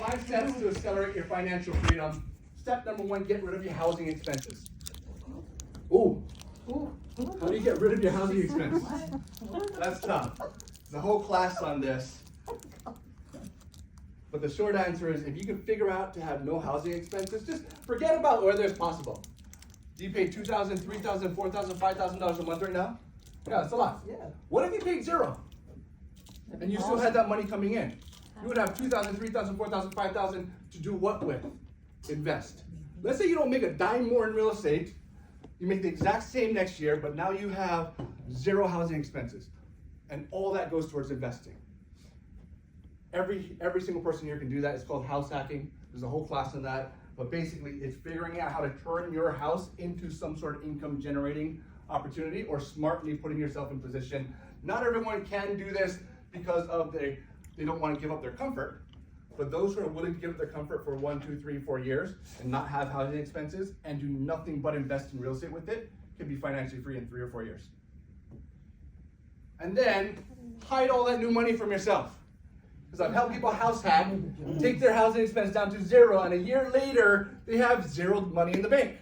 5 steps to accelerate your financial freedom. Step number 1, get rid of your housing expenses. Ooh. How do you get rid of your housing expenses? That's tough. There's a whole class on this. But the short answer is, if you can figure out to have no housing expenses, just forget about whether it's possible. Do you pay $2,000, $3,000, $4,000, $5,000 a month right now? Yeah, that's a lot. Yeah. What if you paid 0? And you still had that money coming in? You would have $2,000, $3,000, $4,000, $5,000 to do what with? Invest. Let's say you don't make a dime more in real estate. You make the exact same next year, but now you have 0 housing expenses. And all that goes towards investing. Every single person here can do that. It's called house hacking. There's a whole class on that. But basically, it's figuring out how to turn your house into some sort of income generating opportunity, or smartly putting yourself in position. Not everyone can do this because of they don't want to give up their comfort. But those who are willing to give up their comfort for 1, 2, 3, 4 years and not have housing expenses and do nothing but invest in real estate with it can be financially free in 3 or 4 years. And then hide all that new money from yourself. Because I've helped people house hack, take their housing expense down to 0, and a year later, they have 0 money in the bank.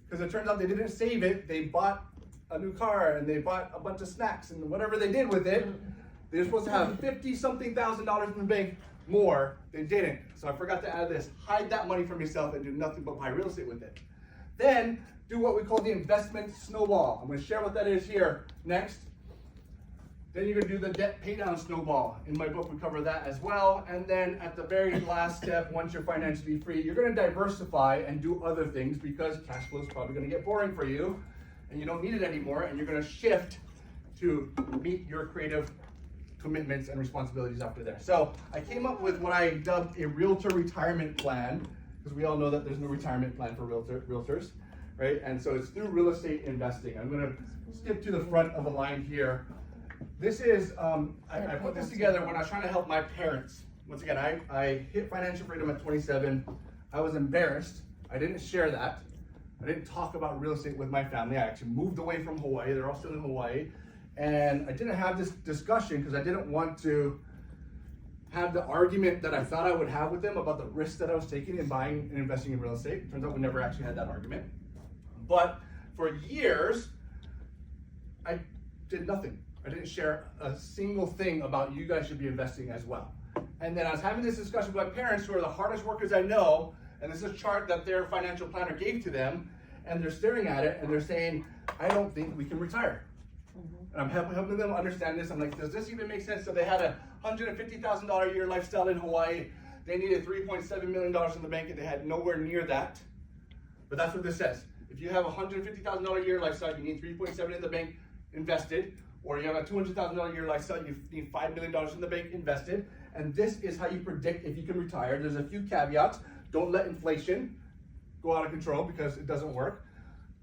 Because it turns out they didn't save it, they bought a new car, and they bought a bunch of snacks, and whatever they did with it, they were supposed to have $50-something thousand in the bank more, they didn't. So I forgot to add this, hide that money from yourself and do nothing but buy real estate with it. Then, do what we call the investment snowball. I'm going to share what that is here next. Then you're going to do the debt pay down snowball. In my book, we cover that as well. And then at the very last step, once you're financially free, you're going to diversify and do other things, because cash flow is probably going to get boring for you and you don't need it anymore. And you're going to shift to meet your creative commitments and responsibilities after there. So I came up with what I dubbed a realtor retirement plan, because we all know that there's no retirement plan for realtors, right? And so it's through real estate investing. I'm going to skip to the front of the line here. This is, I put this together when I was trying to help my parents. Once again, I hit financial freedom at 27. I was embarrassed. I didn't share that. I didn't talk about real estate with my family. I actually moved away from Hawaii. They're all still in Hawaii. And I didn't have this discussion because I didn't want to have the argument that I thought I would have with them about the risk that I was taking in buying and investing in real estate. It turns out we never actually had that argument. But for years, I did nothing. I didn't share a single thing about you guys should be investing as well. And then I was having this discussion with my parents, who are the hardest workers I know, and this is a chart that their financial planner gave to them, and they're staring at it and they're saying, I don't think we can retire. And I'm helping them understand this. I'm like, does this even make sense? So they had a $150,000 a year lifestyle in Hawaii. They needed $3.7 million in the bank, and they had nowhere near that. But that's what this says. If you have a $150,000 a year lifestyle, you need 3.7 in the bank invested. Or you have a $200,000 a year lifestyle, you need $5 million in the bank invested. And this is how you predict if you can retire. There's a few caveats. Don't let inflation go out of control, because it doesn't work.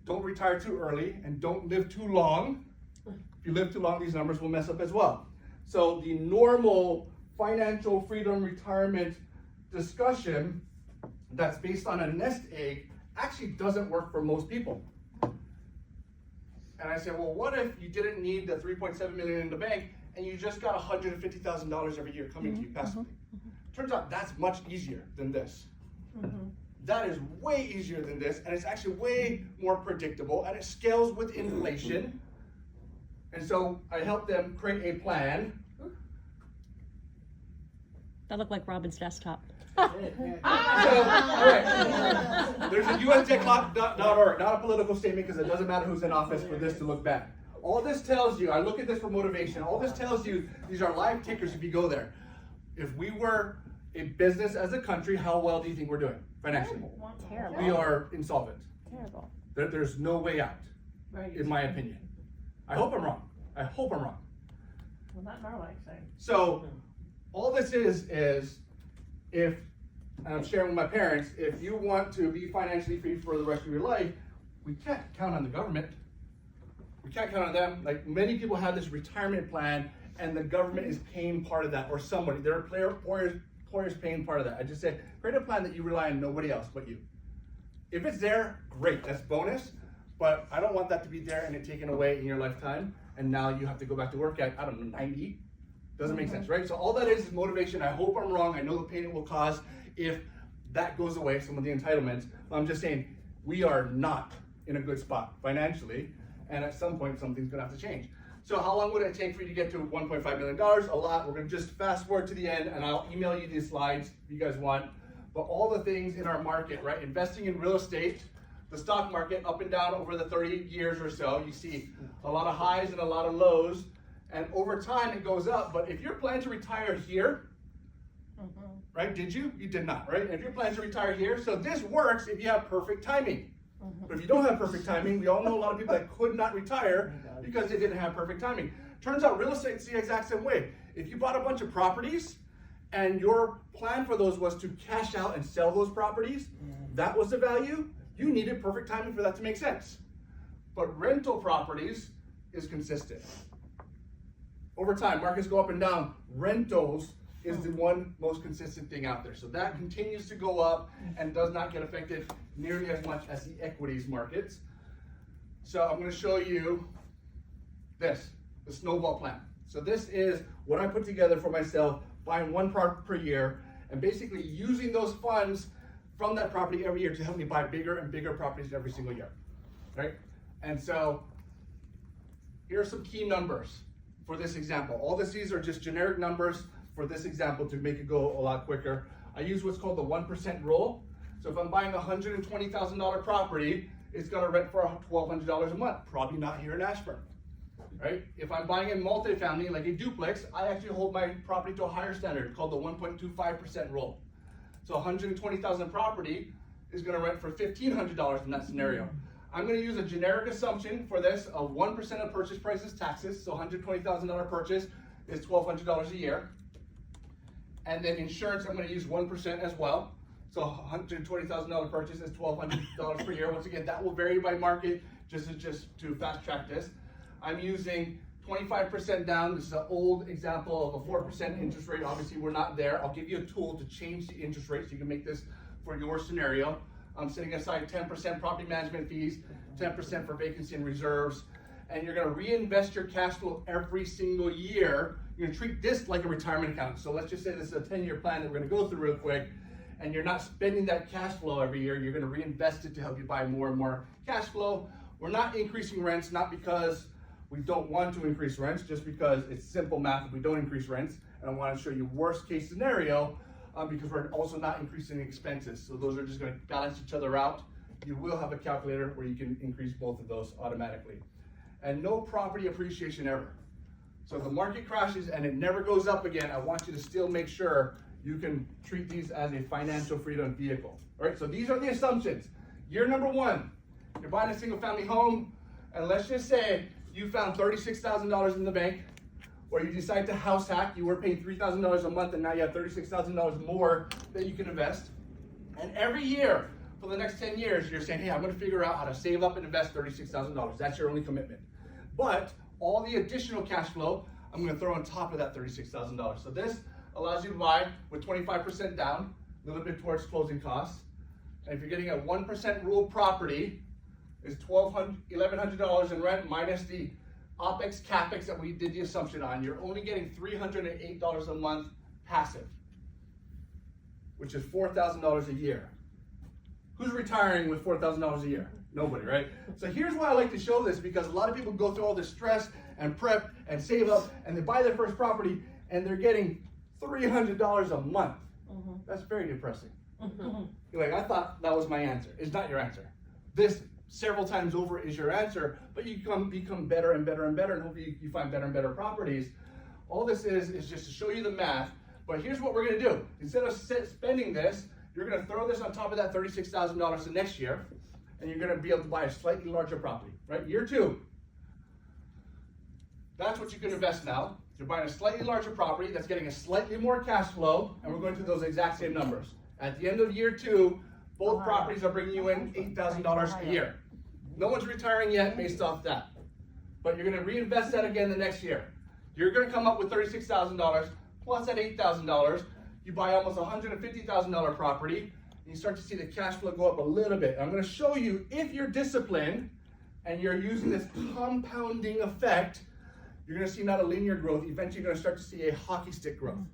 Don't retire too early, and don't live too long. If you live too long, these numbers will mess up as well. So the normal financial freedom retirement discussion that's based on a nest egg actually doesn't work for most people. And I said, well, what if you didn't need the $3.7 million in the bank and you just got $150,000 every year coming to you passively? Turns out that's much easier than this. That is way easier than this, and it's actually way more predictable, and it scales with inflation. And so I helped them create a plan. That looked like Robin's desktop. So, all right. There's a usdebtclock.org, not a political statement, because it doesn't matter who's in office for this to look bad. All this tells you, I look at this for motivation, all this tells you, these are live tickers if you go there. If we were a business as a country, how well do you think we're doing financially? Terrible. We are insolvent. Terrible. There's no way out, in my opinion. I hope I'm wrong. I hope I'm wrong. Well, not in our lifetime. So, all this is if, and I'm sharing with my parents, if you want to be financially free for the rest of your life, we can't count on the government. We can't count on them. Like, many people have this retirement plan, and the government is paying part of that, or somebody. There are employers paying part of that. I just say, create a plan that you rely on nobody else but you. If it's there, great, that's bonus. But I don't want that to be there and it taken away in your lifetime, and now you have to go back to work at, I don't know, 90, Doesn't make sense, right? So all that is motivation. I hope I'm wrong. I know the pain it will cause if that goes away, some of the entitlements. I'm just saying we are not in a good spot financially, and at some point something's gonna have to change. So how long would it take for you to get to $1.5 million? A lot. We're gonna just fast forward to the end, and I'll email you these slides if you guys want. But all the things in our market, right? Investing in real estate, the stock market up and down over the 30 years or so, you see a lot of highs and a lot of lows, and over time it goes up. But if you're planning to retire here, right? Did you? You did not, right? And if you're planning to retire here, so this works if you have perfect timing. But if you don't have perfect timing, we all know a lot of people that could not retire because they didn't have perfect timing. Turns out real estate's the exact same way. If you bought a bunch of properties and your plan for those was to cash out and sell those properties, that was the value, you needed perfect timing for that to make sense. But rental properties is consistent. Over time, markets go up and down. Rentals is the one most consistent thing out there. So that continues to go up and does not get affected nearly as much as the equities markets. So I'm gonna show you this, the snowball plan. So this is what I put together for myself, buying one property per year, and basically using those funds from that property every year to help me buy bigger and bigger properties every single year, right? And so here are some key numbers for this example. All these are just generic numbers for this example to make it go a lot quicker. I use what's called the 1% rule. So if I'm buying a $120,000 property, it's gonna rent for $1,200 a month. Probably not here in Ashburn, right? If I'm buying in multifamily, like a duplex, I actually hold my property to a higher standard called the 1.25% rule. So 120,000 property is gonna rent for $1,500 in that scenario. I'm gonna use a generic assumption for this of 1% of purchase price is taxes. So $120,000 purchase is $1,200 a year. And then insurance, I'm gonna use 1% as well. So $120,000 purchase is $1,200 per year. Once again, that will vary by market, just to fast track this. I'm using 25% down. This is an old example of a 4% interest rate. Obviously, we're not there. I'll give you a tool to change the interest rate so you can make this for your scenario. I'm setting aside 10% property management fees, 10% for vacancy and reserves, and you're gonna reinvest your cash flow every single year. You're gonna treat this like a retirement account. So let's just say this is a 10-year plan that we're gonna go through real quick, and you're not spending that cash flow every year. You're gonna reinvest it to help you buy more and more cash flow. We're not increasing rents, not because we don't want to increase rents, just because it's simple math if we don't increase rents. And I wanna show you worst case scenario, because we're also not increasing expenses. So those are just gonna balance each other out. You will have a calculator where you can increase both of those automatically. And no property appreciation ever. So if the market crashes and it never goes up again, I want you to still make sure you can treat these as a financial freedom vehicle. All right, so these are the assumptions. Year number one, you're buying a single family home, and let's just say you found $36,000 in the bank, or you decide to house hack, you were paying $3,000 a month and now you have $36,000 more that you can invest. And every year, for the next 10 years, you're saying, hey, I'm gonna figure out how to save up and invest $36,000. That's your only commitment. But all the additional cash flow, I'm gonna throw on top of that $36,000. So this allows you to buy with 25% down, a little bit towards closing costs. And if you're getting a 1% rule property, is $1,100 in rent minus the OPEX, CAPEX that we did the assumption on. You're only getting $308 a month passive, which is $4,000 a year. Who's retiring with $4,000 a year? Nobody, right? So here's why I like to show this, because a lot of people go through all this stress and prep and save up, and they buy their first property and they're getting $300 a month. That's very depressing. You're like, I thought that was my answer. It's not your answer. This several times over is your answer, but you become better and better and better, and hopefully you find better and better properties. All this is just to show you the math, but here's what we're gonna do. Instead of spending this, you're gonna throw this on top of that $36,000 the next year, and you're gonna be able to buy a slightly larger property, right? Year two. That's what you can invest now. You're buying a slightly larger property that's getting a slightly more cash flow, and we're going to those exact same numbers. At the end of year two, both properties are bringing you in $8,000 a year. No one's retiring yet based off that. But you're gonna reinvest that again the next year. You're gonna come up with $36,000 plus that $8,000. You buy almost $150,000 property, and you start to see the cash flow go up a little bit. I'm gonna show you, if you're disciplined and you're using this compounding effect, you're gonna see not a linear growth, eventually you're gonna start to see a hockey stick growth,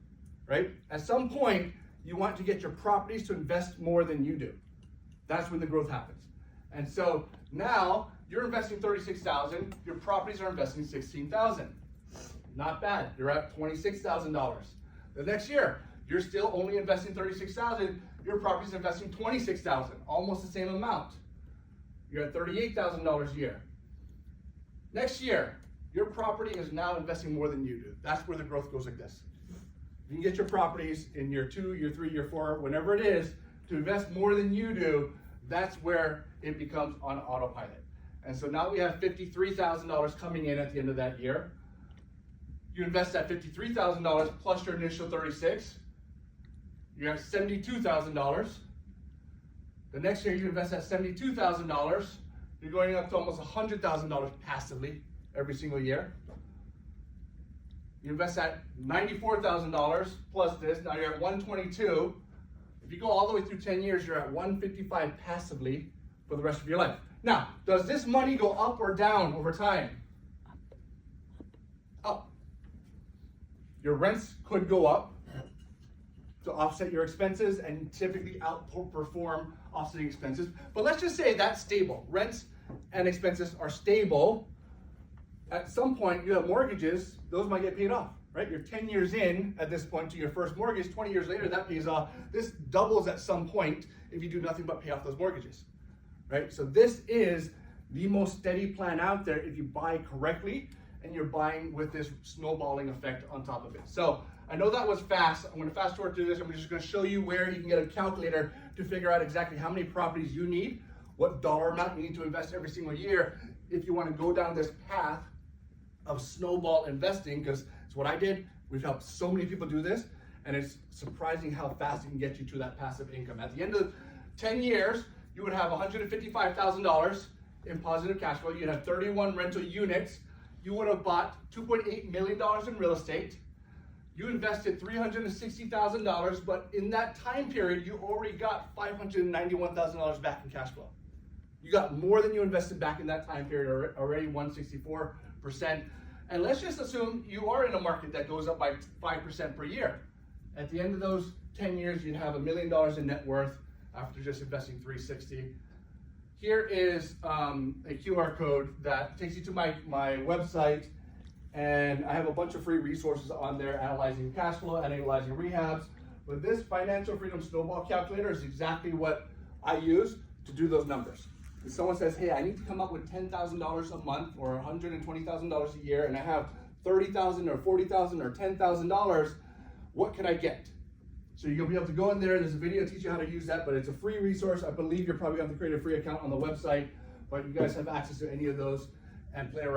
right? At some point, you want to get your properties to invest more than you do. That's when the growth happens. And so now you're investing $36,000, your properties are investing $16,000. Not bad, you're at $26,000. The next year, you're still only investing $36,000, your property's investing $26,000, almost the same amount. You're at $38,000 a year. Next year, your property is now investing more than you do. That's where the growth goes like this. You can get your properties in year 2, year 3, year 4, whenever it is, to invest more than you do, that's where it becomes on autopilot. And so now we have $53,000 coming in at the end of that year. You invest that $53,000 plus your initial $36,000, you're at $72,000. The next year you invest that $72,000, you're going up to almost $100,000 passively every single year. You invest that $94,000 plus this, now you're at $122,000. If you go all the way through 10 years, you're at $155,000 passively for the rest of your life. Now, does this money go up or down over time? Up. Your rents could go up to offset your expenses and typically outperform offsetting expenses. But let's just say that's stable. Rents and expenses are stable. At some point, you have mortgages, those might get paid off, right? You're 10 years in at this point to your first mortgage, 20 years later, that pays off. This doubles at some point if you do nothing but pay off those mortgages, right? So this is the most steady plan out there if you buy correctly and you're buying with this snowballing effect on top of it. So I know that was fast. I'm gonna fast forward through this. I'm just gonna show you where you can get a calculator to figure out exactly how many properties you need, what dollar amount you need to invest every single year if you wanna go down this path of snowball investing, because it's what I did. We've helped so many people do this, and it's surprising how fast it can get you to that passive income. At the end of 10 years, you would have $155,000 in positive cash flow. You'd have 31 rental units. You would have bought $2.8 million in real estate. You invested $360,000, but in that time period, you already got $591,000 back in cash flow. You got more than you invested back in that time period already, 164%. And let's just assume you are in a market that goes up by 5% per year. At the end of those 10 years, you'd have $1 million in net worth after just investing $360,000. Here is a QR code that takes you to my website, and I have a bunch of free resources on there analyzing cash flow, analyzing rehabs. But this financial freedom snowball calculator is exactly what I use to do those numbers. If someone says, hey, I need to come up with $10,000 a month or $120,000 a year, and I have $30,000 or $40,000 or $10,000, what can I get? So you'll be able to go in there. There's a video to teach you how to use that, but it's a free resource. I believe you're probably going to have to create a free account on the website, but you guys have access to any of those and play around.